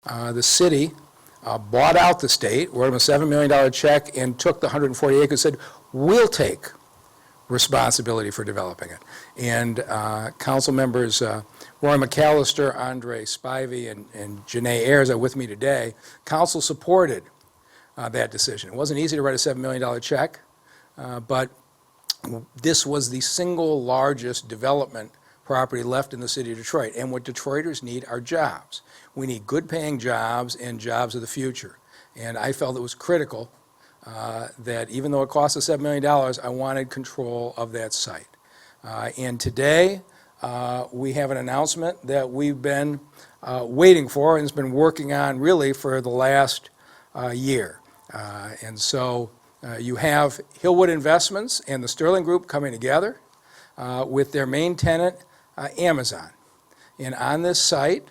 The city bought out the state, wrote them a $7 million check, and took the 140 acres and said, we'll take responsibility for developing it. And council members Roy McAllister, Andre Spivey, and Janae Ayers are with me today. Council supported that decision. It wasn't easy to write a $7 million check, but this was the single largest development property left in the city of Detroit. And what Detroiters need are jobs. We need good paying jobs and jobs of the future. And I felt it was critical that even though it cost us $7 million, I wanted control of that site. And today we have an announcement that we've been waiting for and has been working on really for the last year. And so you have Hillwood Investments and the Sterling Group coming together with their main tenant, Amazon. And on this site,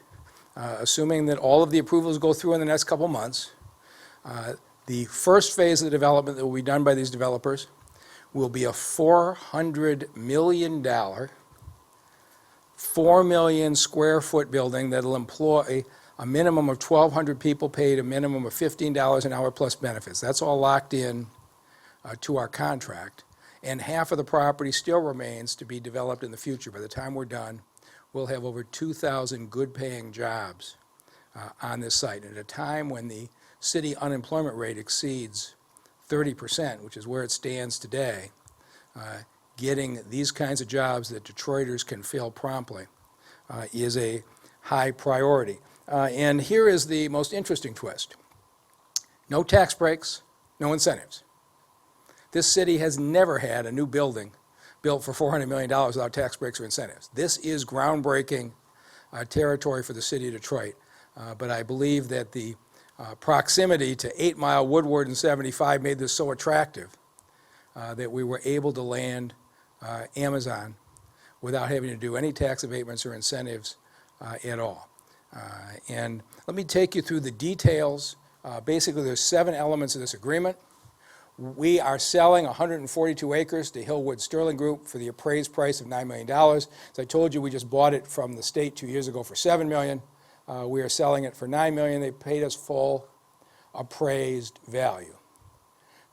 assuming that all of the approvals go through in the next couple months, the first phase of the development that will be done by these developers will be a $400 million, 4 million square foot building that will employ a minimum of 1,200 people paid a minimum of $15 an hour plus benefits. That's all locked in to our contract. And half of the property still remains to be developed in the future. By the time we're done, we'll have over 2,000 good-paying jobs on this site. At a time when the city unemployment rate exceeds 30%, which is where it stands today, getting these kinds of jobs that Detroiters can fill promptly is a high priority. And here is the most interesting twist. No tax breaks, no incentives. This city has never had a new building built for $400 million without tax breaks or incentives. This is groundbreaking territory for the city of Detroit. But I believe that the proximity to 8 Mile, Woodward, and 75 made this so attractive that we were able to land Amazon without having to do any tax abatements or incentives at all. And let me take you through the details. Basically, there's 7 elements of this agreement. We are selling 142 acres to Hillwood Sterling Group for the appraised price of $9 million. As I told you, we just bought it from the state 2 years ago for $7 million. We are selling it for $9 million. They paid us full appraised value.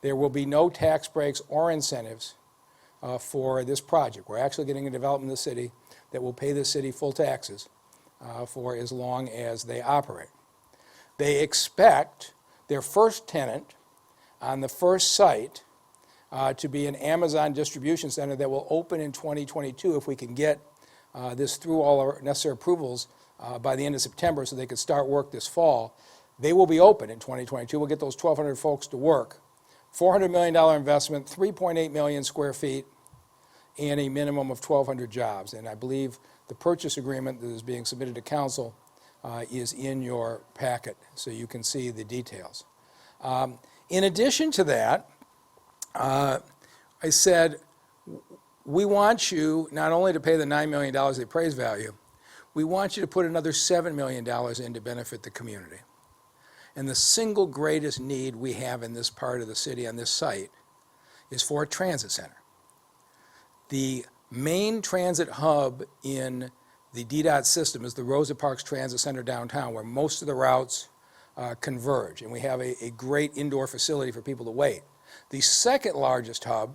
There will be no tax breaks or incentives for this project. We're actually getting a development in the city that will pay the city full taxes for as long as they operate. They expect their first tenant on the first site to be an Amazon distribution center that will open in 2022 if we can get this through all our necessary approvals by the end of September so they could start work this fall. They will be open in 2022. We'll get those 1,200 folks to work. $400 million investment, 3.8 million square feet, and a minimum of 1,200 jobs. And I believe the purchase agreement that is being submitted to council is in your packet, so you can see the details. In addition to that, I said, we want you not only to pay the $9 million the appraised value, we want you to put another $7 million in to benefit the community. And the single greatest need we have in this part of the city on this site is for a transit center. The main transit hub in the DDOT system is the Rosa Parks Transit Center downtown, where most of the routes converge, and we have a great indoor facility for people to wait. The second largest hub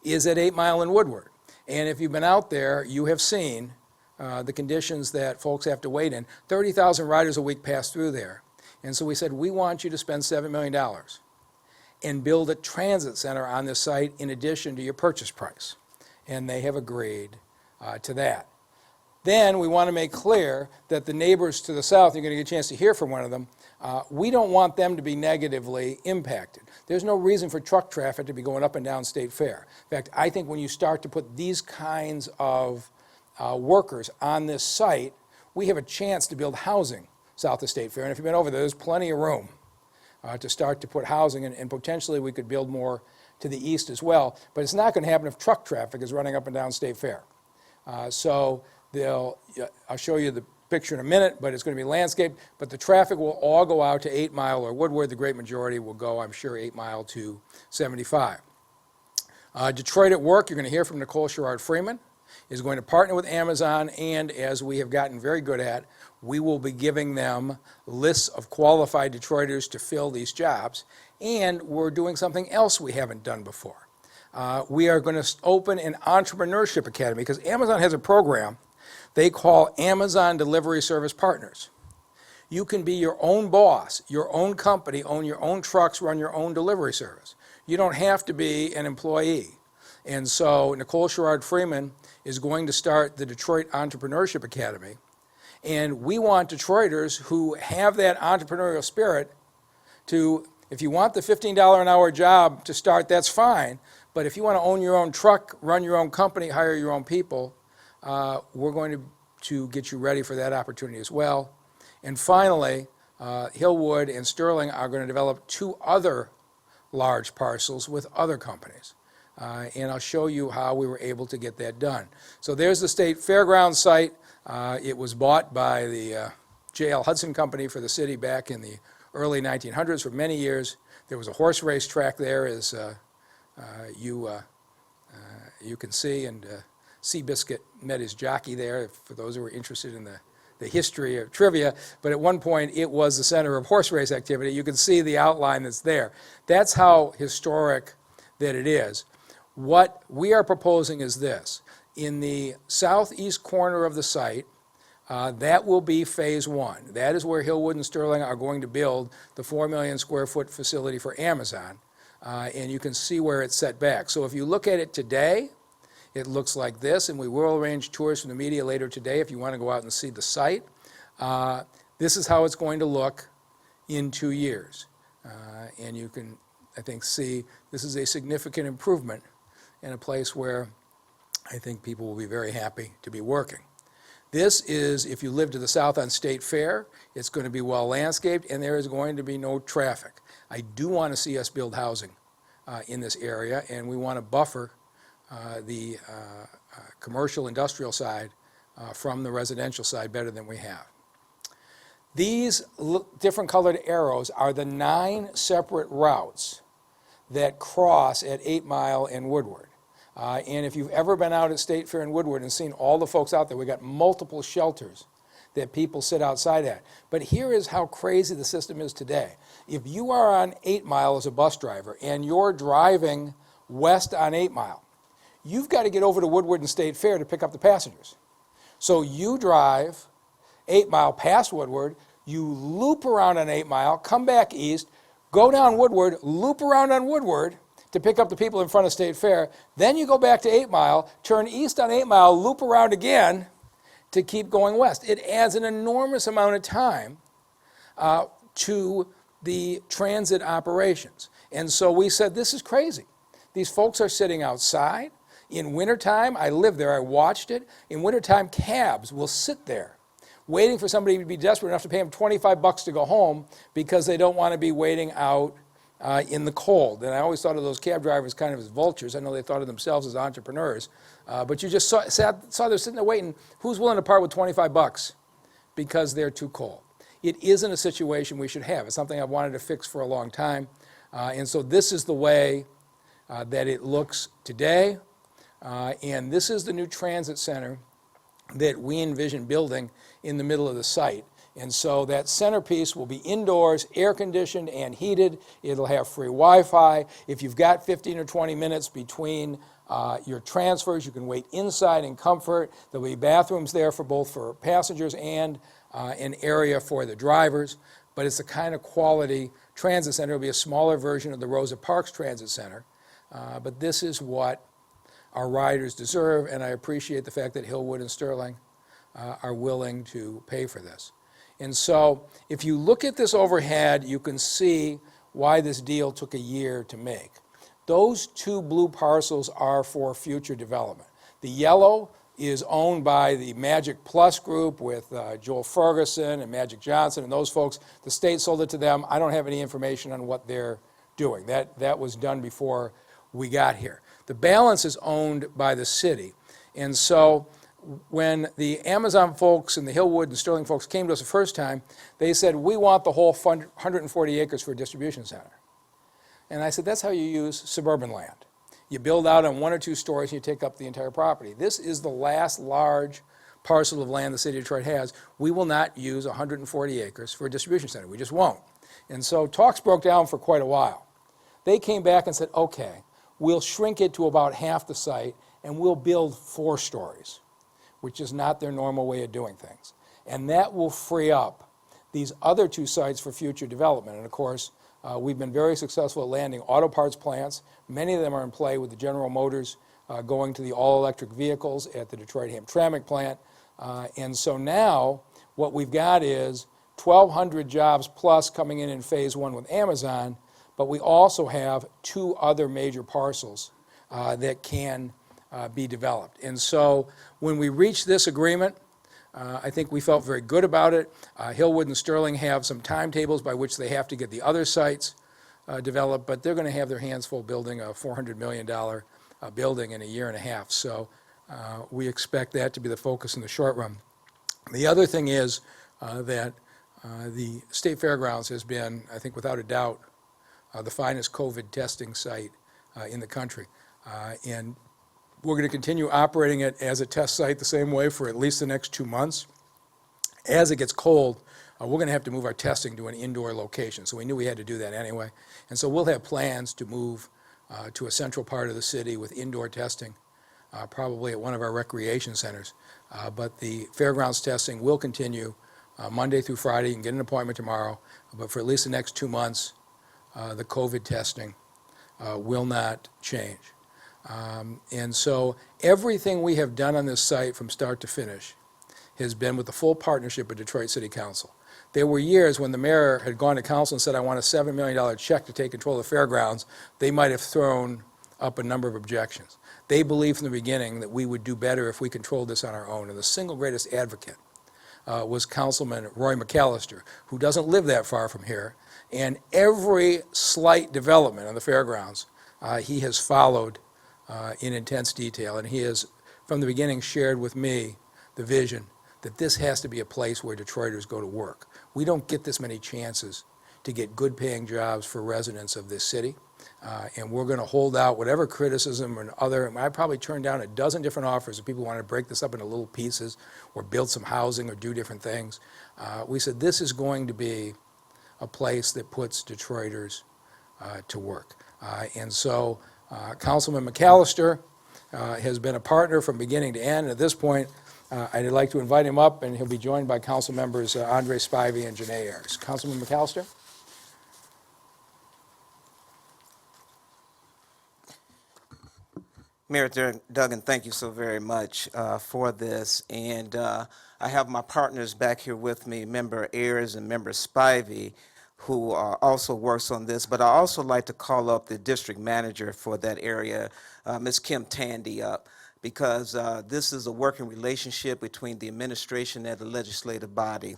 is at 8 Mile and Woodward, and if you've been out there, you have seen the conditions that folks have to wait in. 30,000 riders a week pass through there, and so we said, we want you to spend $7 million and build a transit center on this site in addition to your purchase price, and they have agreed to that. Then we want to make clear that the neighbors to the south, you're going to get a chance to hear from one of them, we don't want them to be negatively impacted. There's no reason for truck traffic to be going up and down State Fair. In fact, I think when you start to put these kinds of workers on this site, we have a chance to build housing south of State Fair. And if you've been over there, there's plenty of room to start to put housing, and potentially we could build more to the east as well. But it's not going to happen if truck traffic is running up and down State Fair. So I'll show you the picture in a minute, but it's going to be landscaped. But the traffic will all go out to 8 Mile or Woodward. The great majority will go, I'm sure, 8 Mile to 75. Detroit at Work, you're going to hear from Nicole Sherrod-Freeman. is going to partner with Amazon, and as we have gotten very good at, we will be giving them lists of qualified Detroiters to fill these jobs, and we're doing something else we haven't done before. We are going to open an entrepreneurship academy because Amazon has a program they call Amazon Delivery Service Partners. You can be your own boss, your own company, own your own trucks, run your own delivery service. You don't have to be an employee. And so Nicole Sherrod-Freeman is going to start the Detroit Entrepreneurship Academy. And we want Detroiters who have that entrepreneurial spirit to, if you want the $15 an hour job to start, that's fine. But if you want to own your own truck, run your own company, hire your own people, we're going to get you ready for that opportunity as well. And finally, Hillwood and Sterling are going to develop 2 other large parcels with other companies. And I'll show you how we were able to get that done. So there's the State Fairgrounds site. It was bought by the J.L. Hudson Company for the city back in the early 1900s. For many years, there was a horse race track there, as you can see, and Seabiscuit met his jockey there, for those who are interested in the history of trivia. But at one point, it was the center of horse race activity. You can see the outline that's there. That's how historic that it is. What we are proposing is this. In the southeast corner of the site, that will be phase 1. That is where Hillwood and Sterling are going to build the 4 million square foot facility for Amazon. And you can see where it's set back. So if you look at it today, it looks like this, and we will arrange tours from the media later today if you want to go out and see the site. This is how it's going to look in 2 years. And you can, I think, see this is a significant improvement in a place where I think people will be very happy to be working. This is, if you live to the south on State Fair, it's going to be well landscaped, and there is going to be no traffic. I do want to see us build housing in this area, and we want to buffer the commercial industrial side from the residential side better than we have. These different colored arrows are the 9 separate routes that cross at 8 Mile and Woodward. And if you've ever been out at State Fair and Woodward and seen all the folks out there, we've got multiple shelters that people sit outside at. But here is how crazy the system is today. If you are on 8 Mile as a bus driver and you're driving west on 8 Mile, you've got to get over to Woodward and State Fair to pick up the passengers. So you drive 8 Mile past Woodward, you loop around on 8 Mile, come back east, go down Woodward, loop around on Woodward to pick up the people in front of State Fair. Then you go back to 8 Mile, turn east on 8 Mile, loop around again to keep going west. It adds an enormous amount of time to the transit operations. And so we said, this is crazy. These folks are sitting outside. In wintertime, I lived there, I watched it. In wintertime, cabs will sit there waiting for somebody to be desperate enough to pay them $25 to go home because they don't want to be waiting out in the cold. And I always thought of those cab drivers kind of as vultures. I know they thought of themselves as entrepreneurs. But you just saw they're sitting there waiting. Who's willing to part with $25 because they're too cold? It isn't a situation we should have. It's something I've wanted to fix for a long time. And so this is the way that it looks today. And this is the new transit center that we envision building in the middle of the site. And so that centerpiece will be indoors, air-conditioned and heated. It'll have free Wi-Fi. If you've got 15 or 20 minutes between your transfers, you can wait inside in comfort. There'll be bathrooms there for both for passengers and an area for the drivers. But it's the kind of quality transit center. It'll be a smaller version of the Rosa Parks Transit Center. But this is what our riders deserve, and I appreciate the fact that Hillwood and Sterling are willing to pay for this. And so if you look at this overhead, you can see why this deal took a year to make. Those 2 blue parcels are for future development. The yellow is owned by the Magic Plus group with Joel Ferguson and Magic Johnson and those folks. The state sold it to them. I don't have any information on what they're doing. That was done before we got here. The balance is owned by the city. And so when the Amazon folks and the Hillwood and Sterling folks came to us the first time, they said, we want the whole 140 acres for a distribution center. And I said, that's how you use suburban land. You build out on 1 or 2 stories and you take up the entire property. This is the last large parcel of land the city of Detroit has. We will not use 140 acres for a distribution center. We just won't. And so talks broke down for quite a while. They came back and said, okay, we'll shrink it to about half the site and we'll build 4 stories, which is not their normal way of doing things. And that will free up these other 2 sites for future development. And of course, we've been very successful at landing auto parts plants. Many of them are in play with the General Motors going to the all-electric vehicles at the Detroit Hamtramck plant. And so now what we've got is 1,200 jobs plus coming in phase 1 with Amazon, but we also have 2 other major parcels that can be developed. And so when we reached this agreement, I think we felt very good about it. Hillwood and Sterling have some timetables by which they have to get the other sites developed, but they're going to have their hands full building a $400 million building in a year and a half. So we expect that to be the focus in the short run. The other thing is that the State Fairgrounds has been, I think without a doubt, the finest COVID testing site in the country. And we're going to continue operating it as a test site the same way for at least the next 2 months. As it gets cold, we're going to have to move our testing to an indoor location. So we knew we had to do that anyway. And so we'll have plans to move to a central part of the city with indoor testing, probably at one of our recreation centers. But the fairgrounds testing will continue Monday through Friday. You can get an appointment tomorrow. But for at least the next 2 months, the COVID testing will not change. And so everything we have done on this site from start to finish has been with the full partnership of Detroit City Council. There were years when the mayor had gone to council and said, I want a $7 million check to take control of the fairgrounds. They might have thrown up a number of objections. They believed from the beginning that we would do better if we controlled this on our own. And the single greatest advocate was Councilman Roy McAllister, who doesn't live that far from here. And every slight development on the fairgrounds, he has followed in intense detail, and he has, from the beginning, shared with me the vision that this has to be a place where Detroiters go to work. We don't get this many chances to get good-paying jobs for residents of this city, and we're going to hold out whatever criticism and other. I probably turned down a dozen different offers if people wanted to break this up into little pieces or build some housing or do different things. We said this is going to be a place that puts Detroiters to work. And so Councilman McAllister has been a partner from beginning to end. At this point, I'd like to invite him up, and he'll be joined by council members Andre Spivey and Janae Ayers. Councilman McAllister? Mayor Duggan, thank you so very much for this. And I have my partners back here with me, Member Ayers and Member Spivey, who also works on this. But I also like to call up the district manager for that area, Ms. Kim Tandy, up, because this is a working relationship between the administration and the legislative body.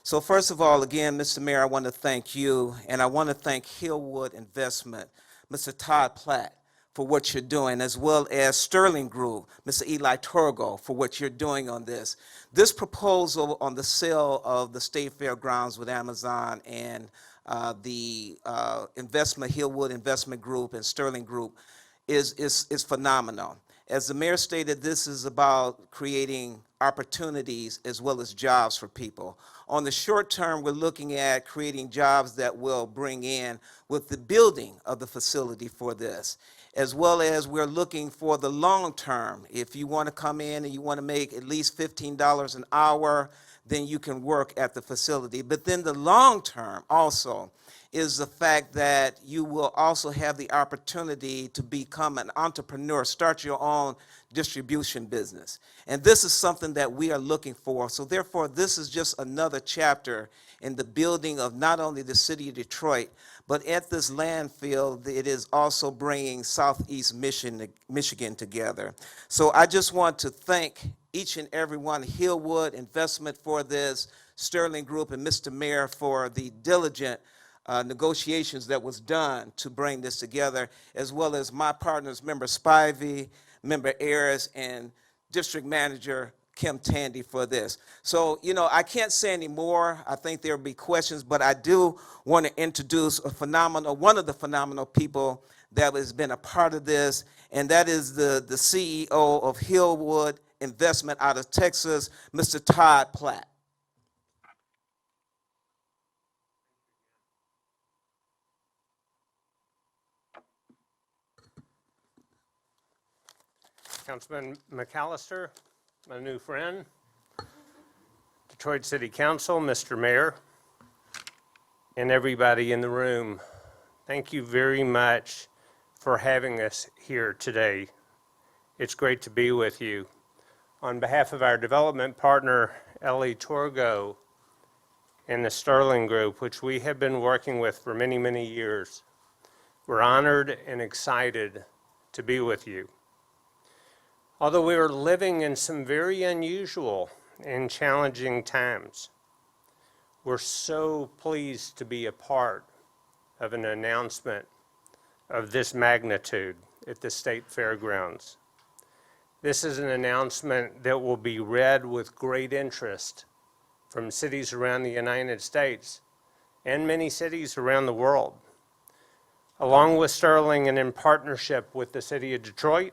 So first of all, again, Mr. Mayor, I want to thank you, and I want to thank Hillwood Investment, Mr. Todd Platt, for what you're doing, as well as Sterling Group, Mr. Eli Torgo, for what you're doing on this. This proposal on the sale of the State Fairgrounds with Amazon and the Hillwood Investment Group and Sterling Group is phenomenal. As the mayor stated, this is about creating opportunities as well as jobs for people. On the short term, we're looking at creating jobs that will bring in with the building of the facility for this, as well as we're looking for the long term. If you want to come in and you want to make at least $15 an hour, then you can work at the facility. But then the long term also is the fact that you will also have the opportunity to become an entrepreneur, start your own distribution business. And this is something that we are looking for. So therefore, this is just another chapter in the building of not only the city of Detroit, but at this landfill, it is also bringing Southeast Michigan together. So I just want to thank each and every one, Hillwood Investment for this, Sterling Group, and Mr. Mayor for the diligent negotiations that was done to bring this together, as well as my partners, Member Spivey, Member Ayers, and District Manager Kim Tandy for this. So, you know, I can't say any more. I think there'll be questions, but I do want to introduce one of the phenomenal people that has been a part of this, and that is the CEO of Hillwood Investment out of Texas, Mr. Todd Platt. Councilman McAllister, my new friend, Detroit City Council, Mr. Mayor, and everybody in the room, thank you very much for having us here today. It's great to be with you. On behalf of our development partner, Ellie Torgo, and the Sterling Group, which we have been working with for many, many years, we're honored and excited to be with you. Although we are living in some very unusual and challenging times, we're so pleased to be a part of an announcement of this magnitude at the State Fairgrounds. This is an announcement that will be read with great interest from cities around the United States and many cities around the world. Along with Sterling and in partnership with the City of Detroit,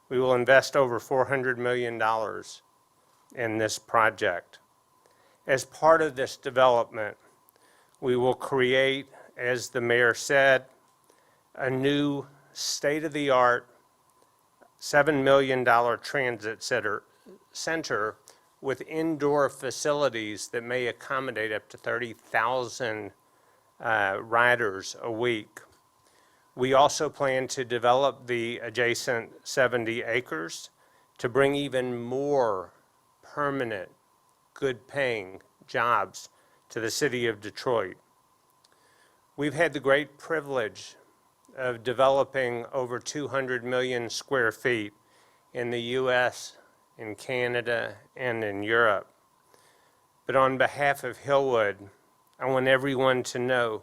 we will invest over $400 million in this project. As part of this development, we will create, as the mayor said, a new state-of-the-art $7 million transit center with indoor facilities that may accommodate up to 30,000 riders a week. We also plan to develop the adjacent 70 acres to bring even more permanent, good-paying jobs to the city of Detroit. We've had the great privilege of developing over 200 million square feet in the U.S., in Canada, and in Europe. But on behalf of Hillwood, I want everyone to know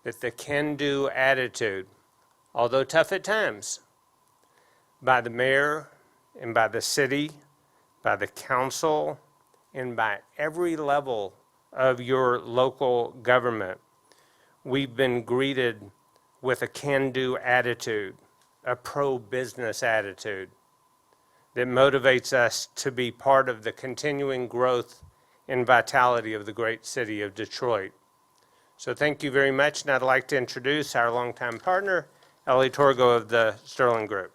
that the can-do attitude, although tough at times, by the mayor and by the city, by the council, and by every level of your local government, we've been greeted with a can-do attitude, a pro-business attitude that motivates us to be part of the continuing growth and vitality of the great city of Detroit. So thank you very much, and I'd like to introduce our longtime partner, Ellie Torgo of the Sterling Group.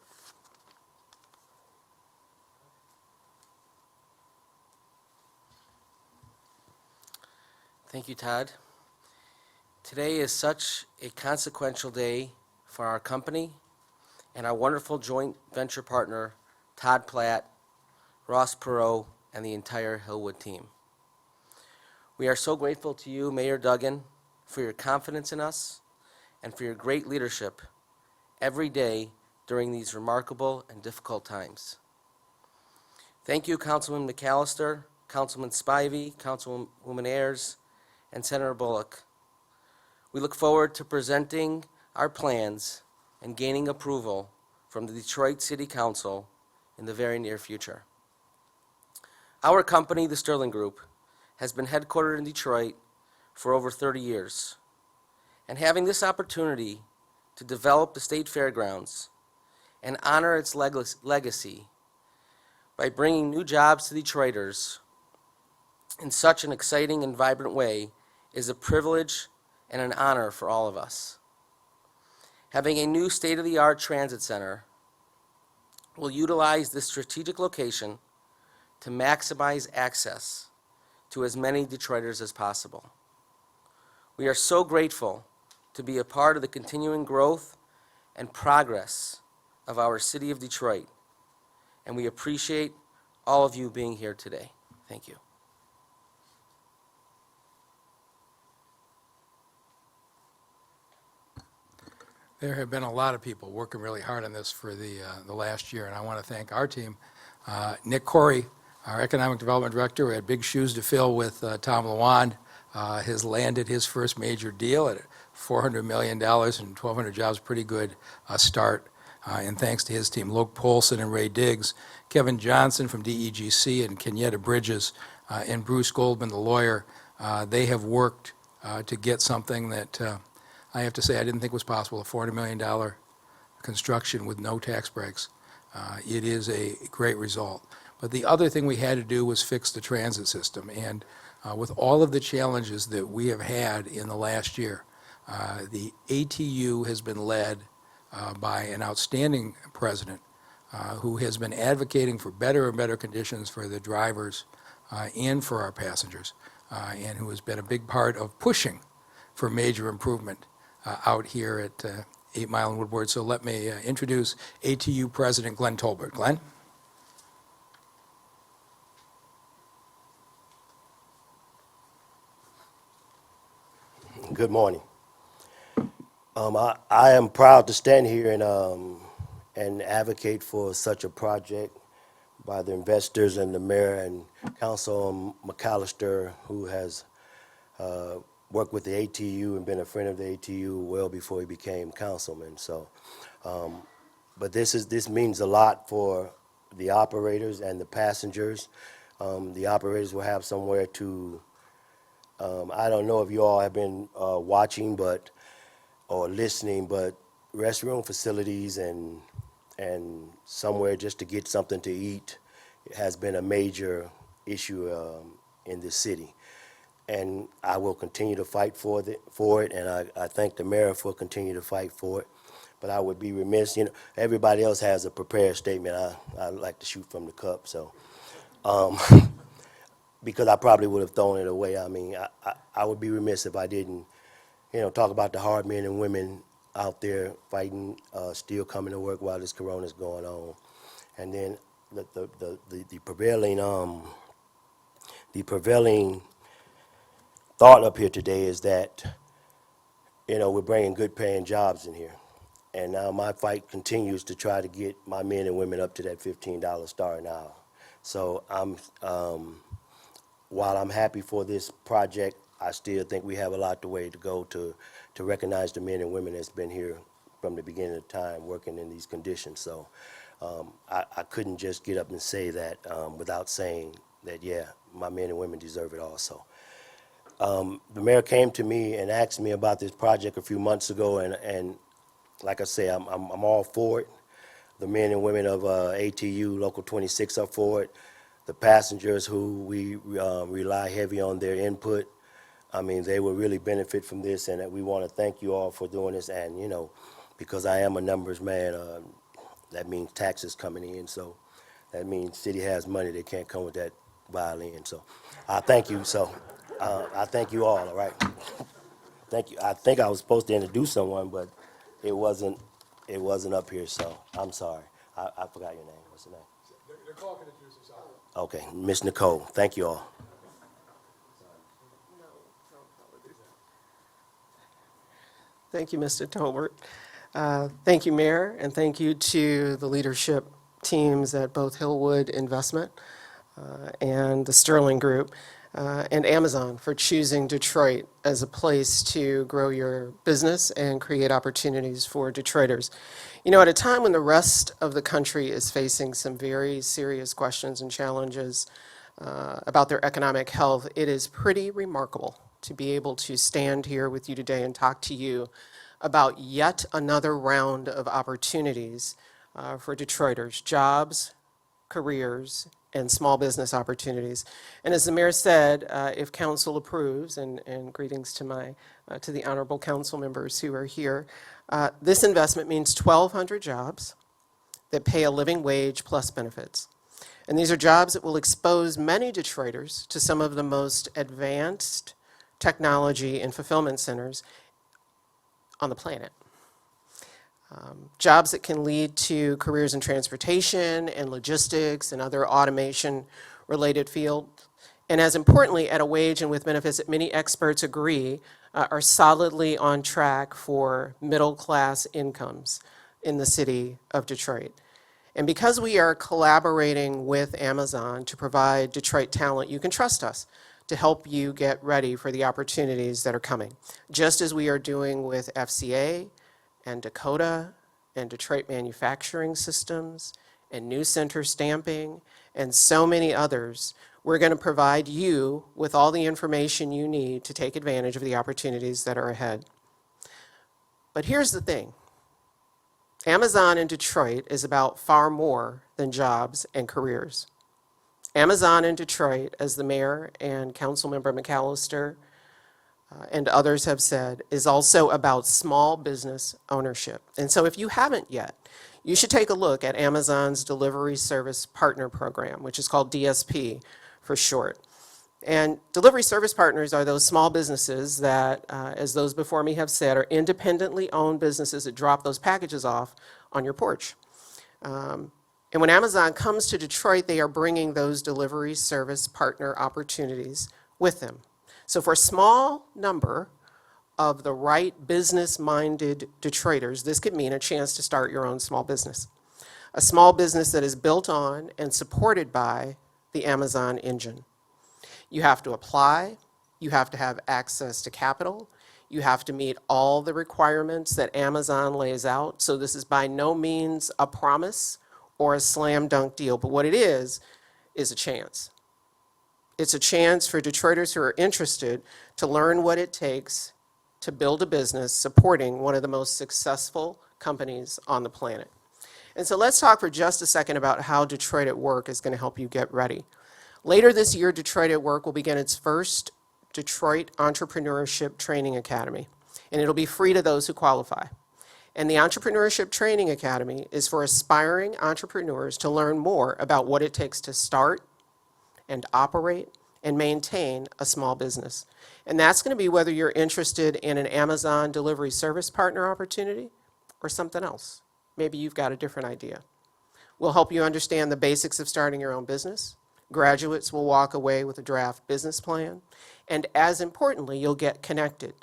Thank you, Todd. Today is such a consequential day for our company and our wonderful joint venture partner, Todd Platt, Ross Perot, and the entire Hillwood team. We are so grateful to you, Mayor Duggan, for your confidence in us and for your great leadership every day during these remarkable and difficult times. Thank you, Councilman McAllister, Councilman Spivey, Councilwoman Ayers, and Senator Bullock. We look forward to presenting our plans and gaining approval from the Detroit City Council in the very near future. Our company, the Sterling Group, has been headquartered in Detroit for over 30 years. And having this opportunity to develop the State Fairgrounds and honor its legacy by bringing new jobs to Detroiters in such an exciting and vibrant way is a privilege and an honor for all of us. Having a new state-of-the-art transit center will utilize this strategic location to maximize access to as many Detroiters as possible. We are so grateful to be a part of the continuing growth and progress of our city of Detroit, and we appreciate all of you being here today. Thank you. There have been a lot of people working really hard on this for the last year, and I want to thank our team. Nick Corey, our Economic Development Director, who had big shoes to fill with Tom Lawand, has landed his first major deal at $400 million and 1,200 jobs, pretty good start. and thanks to his team, Luke Polson and Ray Diggs, Kevin Johnson from DEGC, and Kenyatta Bridges, and Bruce Goldman, the lawyer. They have worked to get something that I have to say I didn't think was possible, a $400 million construction with no tax breaks. It is a great result. But the other thing we had to do was fix the transit system. And with all of the challenges that we have had in the last year, the ATU has been led by an outstanding president who has been advocating for better and better conditions for the drivers and for our passengers, and who has been a big part of pushing for major improvement out here at 8 Mile and Woodward. So let me introduce ATU President Glenn Tolbert. Glenn? Good morning. I am proud to stand here and advocate for such a project by the investors and the mayor and Councilman McAllister, who has worked with the ATU and been a friend of the ATU well before he became councilman. So, but this means a lot for the operators and the passengers. The operators will have somewhere to. I don't know if you all have been watching, or listening, but restroom facilities and somewhere just to get something to eat has been a major issue in this city. And I will continue to fight for it, and I thank the mayor for continuing to fight for it. But I would be remiss, everybody else has a prepared statement. I like to shoot from the cup, so. Because I probably would have thrown it away. I mean, I would be remiss if I didn't, talk about the hard men and women out there fighting, still coming to work while this corona's going on. And then the prevailing thought up here today is that, we're bringing good paying jobs in here. And now my fight continues to try to get my men and women up to that $15 starting hour. So while I'm happy for this project, I still think we have a lot of way to go to recognize the men and women that's been here from the beginning of time working in these conditions. So I couldn't just get up and say that without saying that, yeah, my men and women deserve it also. The mayor came to me and asked me about this project a few months ago, and like I say, I'm all for it. The men and women of ATU Local 26 are for it. The passengers who we rely heavy on their input, I mean, they will really benefit from this, and we want to thank you all for doing this. And, because I am a numbers man, that means taxes coming in, so that means city has money. They can't come with that violin. So I thank you. So I thank you all right? Thank you. I think I was supposed to introduce someone, but it wasn't up here, so I'm sorry. I forgot your name. What's your name? Nicole can introduce herself. Okay, Miss Nicole, thank you all. Thank you, Mr. Tolbert. Thank you, Mayor, and thank you to the leadership teams at both Hillwood Investment and the Sterling Group and Amazon for choosing Detroit as a place to grow your business and create opportunities for Detroiters. At a time when the rest of the country is facing some very serious questions and challenges about their economic health, it is pretty remarkable to be able to stand here with you today and talk to you about yet another round of opportunities for Detroiters, jobs, careers, and small business opportunities. And as the mayor said, if council approves, and greetings to to the honorable council members who are here, this investment means 1,200 jobs that pay a living wage plus benefits. And these are jobs that will expose many Detroiters to some of the most advanced technology and fulfillment centers on the planet. Jobs that can lead to careers in transportation and logistics and other automation-related fields. And as importantly, at a wage and with benefits that many experts agree are solidly on track for middle-class incomes in the city of Detroit. And because we are collaborating with Amazon to provide Detroit talent, you can trust us to help you get ready for the opportunities that are coming, just as we are doing with FCA and Dakota and Detroit Manufacturing Systems and New Center Stamping and so many others, we're going to provide you with all the information you need to take advantage of the opportunities that are ahead. But here's the thing. Amazon in Detroit is about far more than jobs and careers. Amazon in Detroit, as the mayor and Councilmember McAllister and others have said, is also about small business ownership. And so if you haven't yet, you should take a look at Amazon's Delivery Service Partner Program, which is called DSP for short. And delivery service partners are those small businesses that, as those before me have said, are independently owned businesses that drop those packages off on your porch. And when Amazon comes to Detroit, they are bringing those delivery service partner opportunities with them. So for a small number of the right business-minded Detroiters, this could mean a chance to start your own small business. A small business that is built on and supported by the Amazon engine. You have to apply, you have to have access to capital, you have to meet all the requirements that Amazon lays out. So this is by no means a promise or a slam dunk deal, but what it is a chance. It's a chance for Detroiters who are interested to learn what it takes to build a business supporting one of the most successful companies on the planet. And so let's talk for just a second about how Detroit at Work is going to help you get ready. Later this year, Detroit at Work will begin its first Detroit Entrepreneurship Training Academy, and it'll be free to those who qualify. And the Entrepreneurship Training Academy is for aspiring entrepreneurs to learn more about what it takes to start and operate and maintain a small business. And that's going to be whether you're interested in an Amazon delivery service partner opportunity or something else. Maybe you've got a different idea. We'll help you understand the basics of starting your own business. Graduates will walk away with a draft business plan. And as importantly, you'll get connected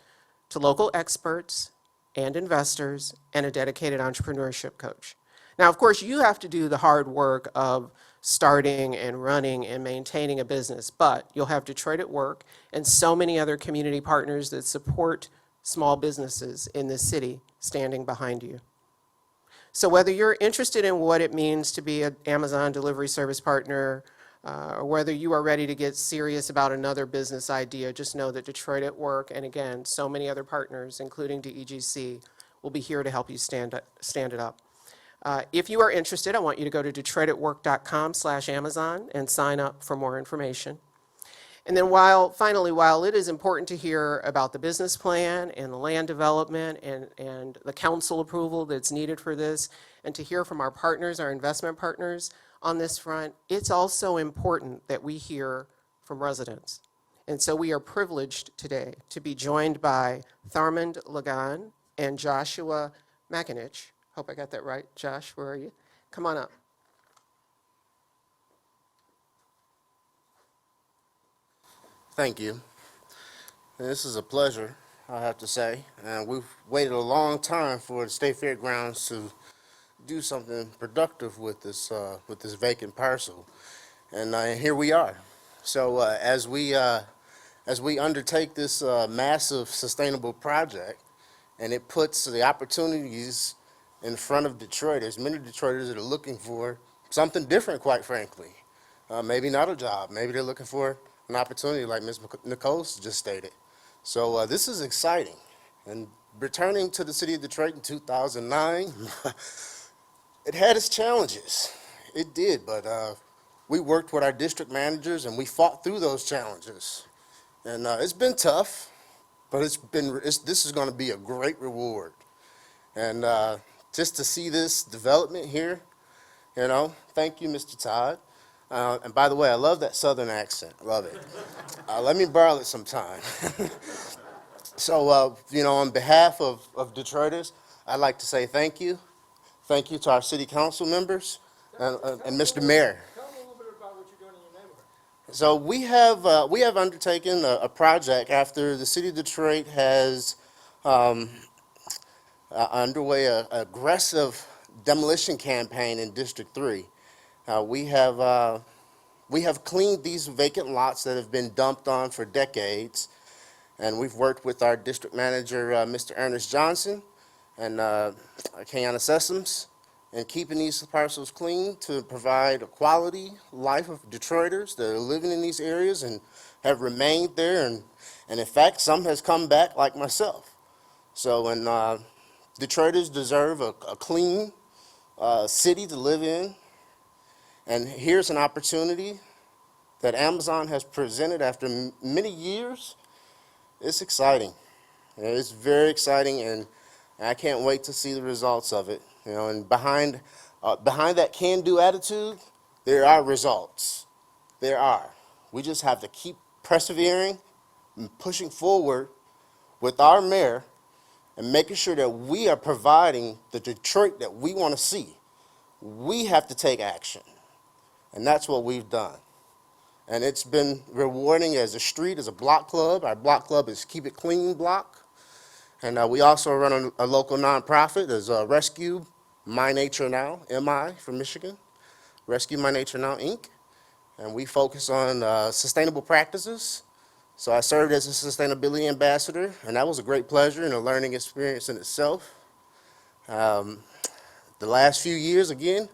to local experts and investors and a dedicated entrepreneurship coach. Now, of course, you have to do the hard work of starting and running and maintaining a business, but you'll have Detroit at Work and so many other community partners that support small businesses in this city standing behind you. So whether you're interested in what it means to be an Amazon delivery service partner, or whether you are ready to get serious about another business idea, just know that Detroit at Work, and again, so many other partners, including DEGC, will be here to help you stand it up. If you are interested, I want you to go to detroitatwork.com/Amazon and sign up for more information. And then finally, while it is important to hear about the business plan and the land development and the council approval that's needed for this, and to hear from our partners, our investment partners on this front, it's also important that we hear from residents. And so we are privileged today to be joined by Tharmand Duggan and Joshua McAninch. Hope I got that right. Josh, where are you? Come on up. Thank you. This is a pleasure, I have to say. We've waited a long time for the State Fairgrounds to do something productive with this vacant parcel, and here we are. So as we undertake this massive sustainable project, and it puts the opportunities in front of Detroiters, many Detroiters that are looking for something different, quite frankly. Maybe not a job, maybe they're looking for an opportunity like Ms. Nicole just stated. So this is exciting. And returning to the city of Detroit in 2009, it had its challenges. It did, but we worked with our district managers and we fought through those challenges. And it's been tough, but this is going to be a great reward. And just to see this development here, thank you, Mr. Todd. And by the way, I love that Southern accent. Love it. Let me borrow it sometime. So, on behalf of Detroiters, I'd like to say thank you. Thank you to our city council members and Mr. Mayor. Tell them a little bit about what you're doing in your neighborhood. So we have undertaken a project after the city of Detroit has underway an aggressive demolition campaign in District 3. We have cleaned these vacant lots that have been dumped on for decades, and we've worked with our district manager, Mr. Ernest Johnson, and Kiana Sessoms, and keeping these parcels clean to provide a quality life of Detroiters that are living in these areas and have remained there, and in fact, some has come back like myself. So, and Detroiters deserve a clean city to live in, and here's an opportunity that Amazon has presented after many years. It's exciting. It's very exciting, and I can't wait to see the results of it. You know, and behind that can-do attitude, there are results. There are. We just have to keep persevering and pushing forward with our mayor and making sure that we are providing the Detroit that we want to see. We have to take action, and that's what we've done. And it's been rewarding as a street, as a block club. Our block club is Keep It Clean Block. And we also run a local nonprofit as Rescue My Nature Now, MI from Michigan, Rescue My Nature Now, Inc. And we focus on sustainable practices. So I served as a sustainability ambassador, and that was a great pleasure and a learning experience in itself. The last few years, again,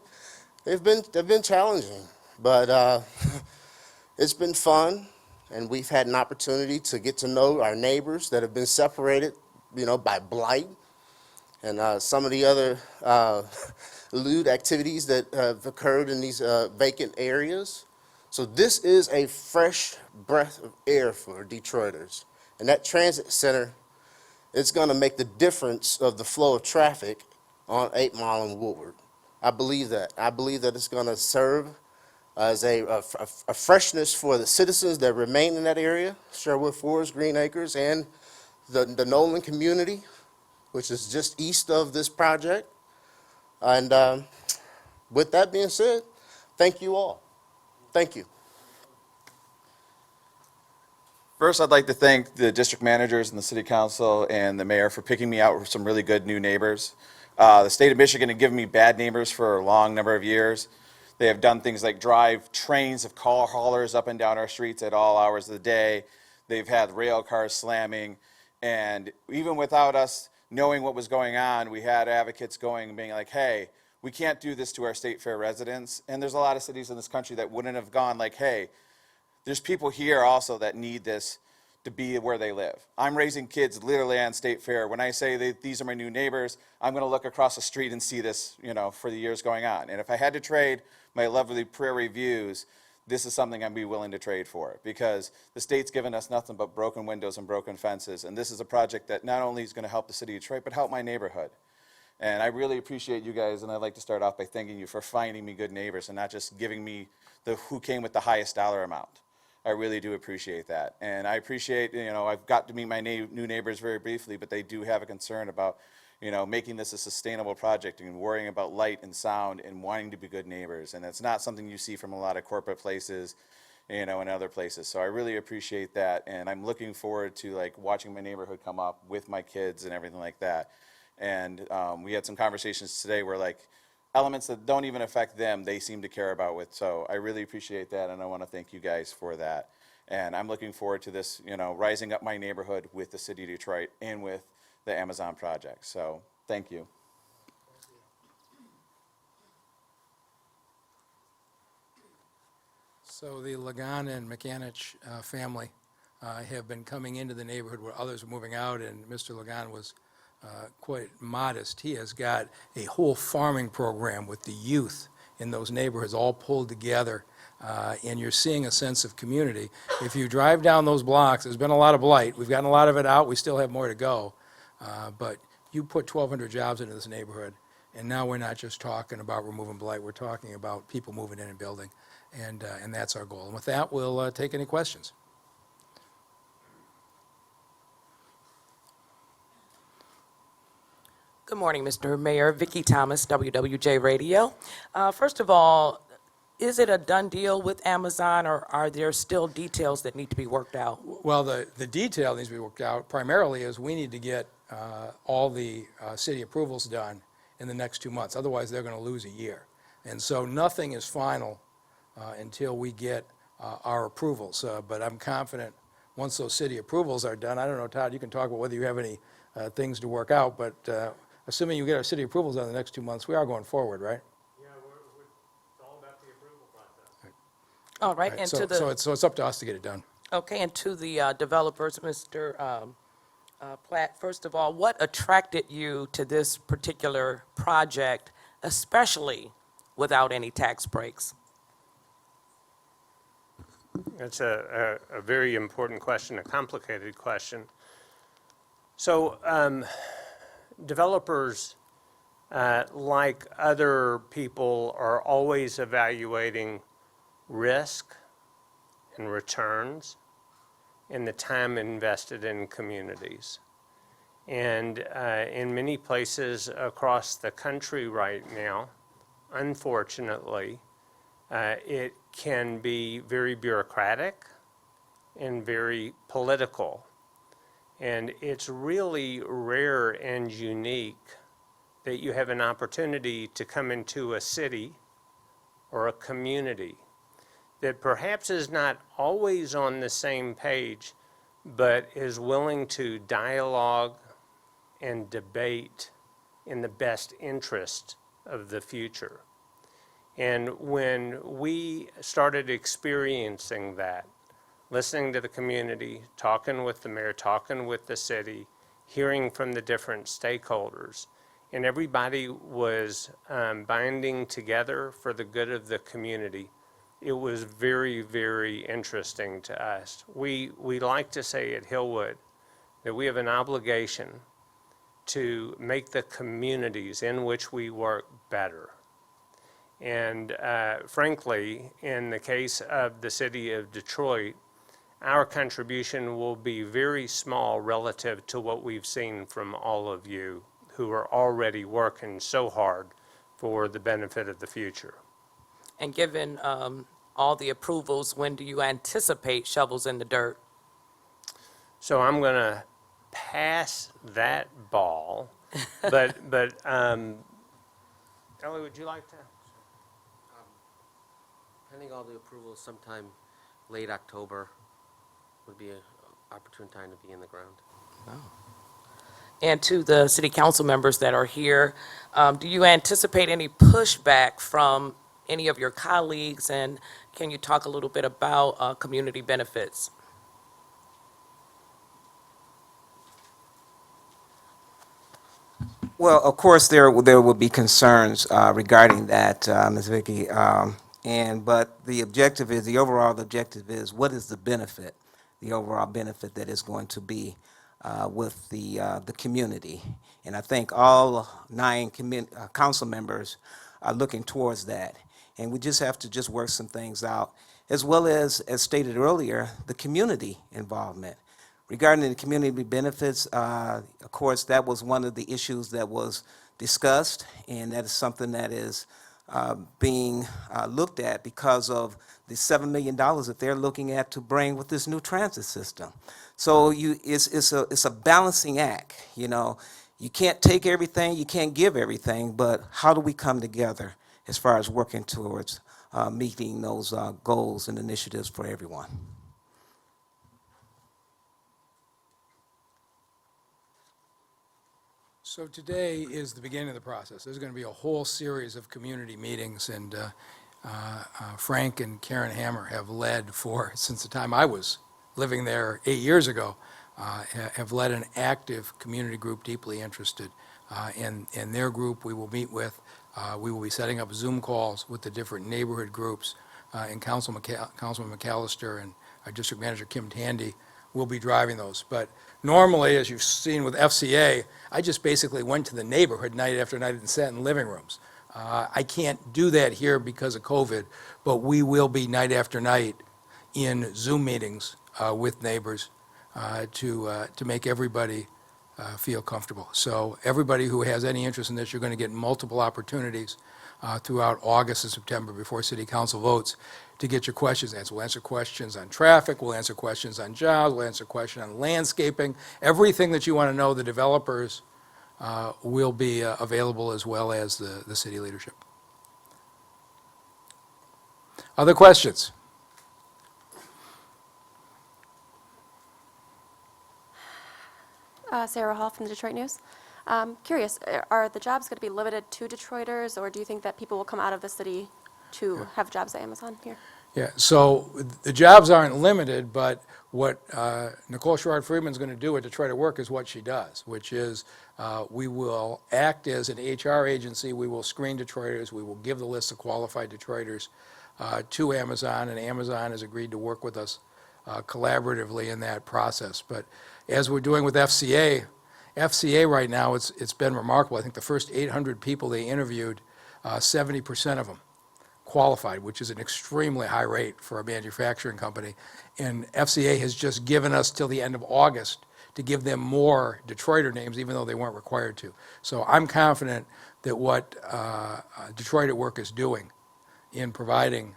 they've been challenging, but it's been fun, and we've had an opportunity to get to know our neighbors that have been separated, by blight and some of the other lewd activities that have occurred in these vacant areas. So this is a fresh breath of air for Detroiters. And that transit center is going to make the difference of the flow of traffic on 8 Mile and Woodward. I believe that. I believe that it's going to serve as a freshness for the citizens that remain in that area, Sherwood Forest, Green Acres, and the Nolan community, which is just east of this project. And with that being said, thank you all. Thank you. First, I'd like to thank the district managers and the city council and the mayor for picking me out with some really good new neighbors. The state of Michigan had given me bad neighbors for a long number of years. They have done things like drive trains of car haulers up and down our streets at all hours of the day. They've had rail cars slamming. And even without us knowing what was going on, we had advocates going and being like, hey, we can't do this to our state fair residents. And there's a lot of cities in this country that wouldn't have gone like, hey, there's people here also that need this to be where they live. I'm raising kids literally on State Fair. When I say that these are my new neighbors, I'm going to look across the street and see this, for the years going on. And if I had to trade my lovely prairie views, this is something I'd be willing to trade for, because the state's given us nothing but broken windows and broken fences. And this is a project that not only is going to help the city of Detroit, but help my neighborhood. And I really appreciate you guys, and I'd like to start off by thanking you for finding me good neighbors and not just giving me who came with the highest dollar amount. I really do appreciate that. And I appreciate, I've got to meet my new neighbors very briefly, but they do have a concern about, making this a sustainable project and worrying about light and sound and wanting to be good neighbors. And that's not something you see from a lot of corporate places, and other places. So I really appreciate that. And I'm looking forward to watching my neighborhood come up with my kids and everything like that. And we had some conversations today where elements that don't even affect them, they seem to care about with. So I really appreciate that, and I want to thank you guys for that. And I'm looking forward to this, rising up my neighborhood with the city of Detroit and with the Amazon project. So thank you. So the Lagan and McAnich family have been coming into the neighborhood where others are moving out, and Mr. Lagan was quite modest. He has got a whole farming program with the youth in those neighborhoods all pulled together, and you're seeing a sense of community. If you drive down those blocks, there's been a lot of blight. We've gotten a lot of it out. We still have more to go. But you put 1,200 jobs into this neighborhood, and now we're not just talking about removing blight. We're talking about people moving in and building, and that's our goal. And with that, we'll take any questions. Good morning, Mr. Mayor. Vicki Thomas, WWJ Radio. First of all, is it a done deal with Amazon, or are there still details that need to be worked out? Well, the detail needs to be worked out. Primarily is we need to get all the city approvals done in the next 2 months. Otherwise, they're going to lose a year. And so nothing is final until we get our approvals. But I'm confident once those city approvals are done, I don't know, Todd, you can talk about whether you have any things to work out, but assuming you get our city approvals on the next 2 months, we are going forward, right? Yeah, it's all about the approval process. All right, Right, and so, to the. so it's up to us to get it done. Okay, and to the developers, Mr. Platt, first of all, what attracted you to this particular project, especially without any tax breaks? That's a very important question, a complicated question. So developers, like other people, are always evaluating risk and returns and the time invested in communities. And in many places across the country right now, unfortunately, it can be very bureaucratic and very political. And it's really rare and unique that you have an opportunity to come into a city or a community that perhaps is not always on the same page, but is willing to dialogue and debate in the best interest of the future. And when we started experiencing that, listening to the community, talking with the mayor, talking with the city, hearing from the different stakeholders, and everybody was binding together for the good of the community, it was very, very interesting to us. We like to say at Hillwood that we have an obligation to make the communities in which we work better. And frankly, in the case of the city of Detroit, our contribution will be very small relative to what we've seen from all of you who are already working so hard for the benefit of the future. And given all the approvals, when do you anticipate shovels in the dirt? So I'm going to pass that ball, but Ellie, would you like to? Pending all the approvals, sometime late October would be an opportune time to be in the ground. And to the city council members that are here, do you anticipate any pushback from any of your colleagues? And can you talk a little bit about community benefits? Well, of course, there will be concerns regarding that, Ms. Vicky. But the objective is, the overall objective is, what is the benefit, the overall benefit that is going to be with the community? And I think all 9 council members are looking towards that. And we just have to just work some things out, as well as stated earlier, the community involvement. Regarding the community benefits, of course, that was one of the issues that was discussed, and that is something that is being looked at because of the $7 million that they're looking at to bring with this new transit system. So it's a balancing act, you know. You can't take everything, you can't give everything, but how do we come together as far as working towards meeting those goals and initiatives for everyone? So today is the beginning of the process. There's going to be a whole series of community meetings, and Frank and Karen Hammer have led since the time I was living there 8 years ago, have led an active community group deeply interested. In their group, we will meet with, we will be setting up Zoom calls with the different neighborhood groups, and Councilman McAllister and our District Manager Kim Tandy will be driving those. But normally, as you've seen with FCA, I just basically went to the neighborhood night after night and sat in living rooms. I can't do that here because of COVID, but we will be night after night in Zoom meetings with neighbors to make everybody feel comfortable. So everybody who has any interest in this, you're going to get multiple opportunities throughout August and September before City Council votes to get your questions answered. We'll answer questions on traffic, we'll answer questions on jobs, we'll answer questions on landscaping. Everything that you want to know, the developers will be available, as well as the city leadership. Other questions? Sarah Hall from the Detroit News. Curious, are the jobs going to be limited to Detroiters, or do you think that people will come out of the city to have jobs at Amazon here? Yeah, so the jobs aren't limited, but what Nicole Sherrod-Friedman's going to do at Detroit at Work is what she does, which is we will act as an HR agency, we will screen Detroiters, we will give the list of qualified Detroiters to Amazon, and Amazon has agreed to work with us collaboratively in that process. But as we're doing with FCA right now, it's been remarkable. I think the first 800 people they interviewed, 70% of them qualified, which is an extremely high rate for a manufacturing company. And FCA has just given us till the end of August to give them more Detroiter names, even though they weren't required to. So I'm confident that what Detroit at Work is doing in providing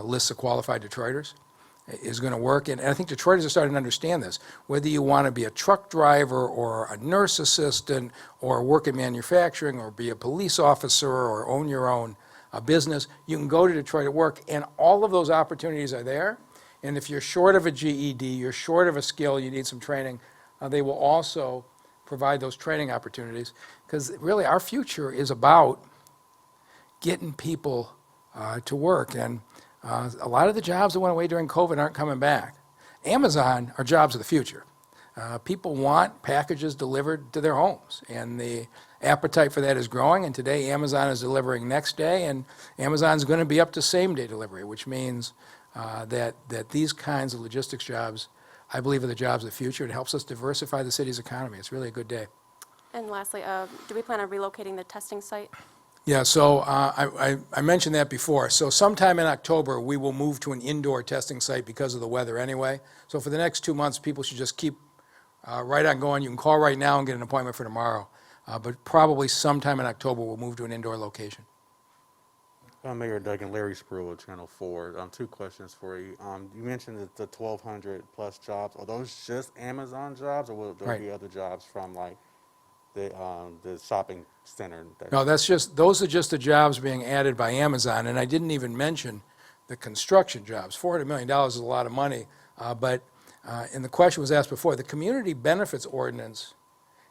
lists of qualified Detroiters is going to work. And I think Detroiters are starting to understand this. Whether you want to be a truck driver or a nurse assistant or work in manufacturing or be a police officer or own your own business, you can go to Detroit at Work, and all of those opportunities are there. And if you're short of a GED, you're short of a skill, you need some training, they will also provide those training opportunities. Because really our future is about getting people to work. And a lot of the jobs that went away during COVID aren't coming back. Amazon are jobs of the future. People want packages delivered to their homes, and the appetite for that is growing, and today Amazon is delivering next day, and Amazon's going to be up to same-day delivery, which means that these kinds of logistics jobs, I believe, are the jobs of the future. It helps us diversify the city's economy. It's really a good day. And lastly, do we plan on relocating the testing site? Yeah, so I mentioned that before. So sometime in October, we will move to an indoor testing site because of the weather anyway. So for the next 2 months, people should just keep right on going. You can call right now and get an appointment for tomorrow. But probably sometime in October, we'll move to an indoor location. Mayor Duggan, Larry Spruill with Channel 4. 2 questions for you. You mentioned that the 1,200 plus jobs. Are those just Amazon jobs, or will there Right. be other jobs from like the shopping center? No, those are just the jobs being added by Amazon, and I didn't even mention the construction jobs. $400 million is a lot of money, but and the question was asked before, the community benefits ordinance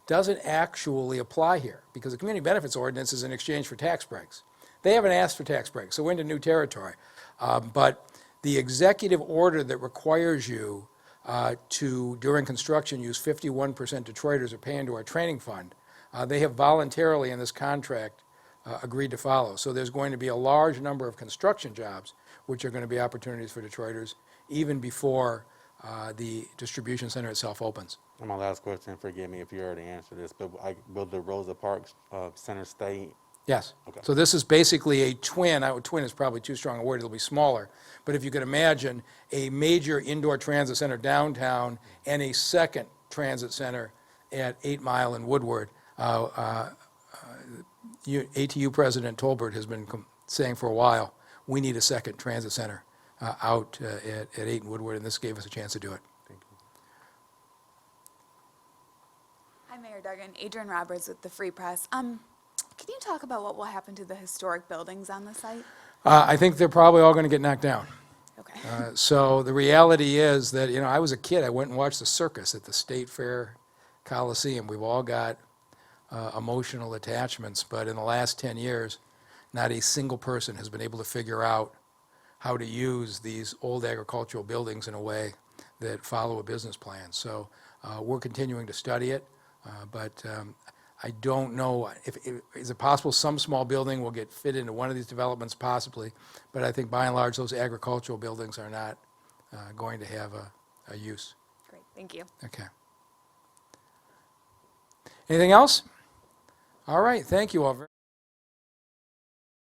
doesn't actually apply here, because the community benefits ordinance is in exchange for tax breaks. They haven't asked for tax breaks, so we're into new territory. But the executive order that requires you to, during construction, use 51% Detroiters or pay into our training fund, they have voluntarily in this contract agreed to follow. So there's going to be a large number of construction jobs which are going to be opportunities for Detroiters even before the distribution center itself opens. And my last question, forgive me if you already answered this, but will the Rosa Parks Center stay? Yes. Okay. So this is basically a twin. Twin is probably too strong a word. It'll be smaller. But if you could imagine a major indoor transit center downtown and a second transit center at 8 Mile and Woodward, ATU President Tolbert has been saying for a while, we need a second transit center out at 8 and Woodward, and this gave us a chance to do it. Thank you. Hi, Mayor Duggan. Adrian Roberts with the Free Press. Can you talk about what will happen to the historic buildings on the site? I think they're probably all going to get knocked down. Okay. So the reality is that, I was a kid. I went and watched the circus at the State Fair Coliseum. We've all got emotional attachments, but in the last 10 years, not a single person has been able to figure out how to use these old agricultural buildings in a way that follow a business plan. So we're continuing to study it, but I don't know, is it possible some small building will get fit into one of these developments? Possibly, but I think by and large those agricultural buildings are not going to have a use. Great. Thank you. Okay. Anything else? All right, thank you all very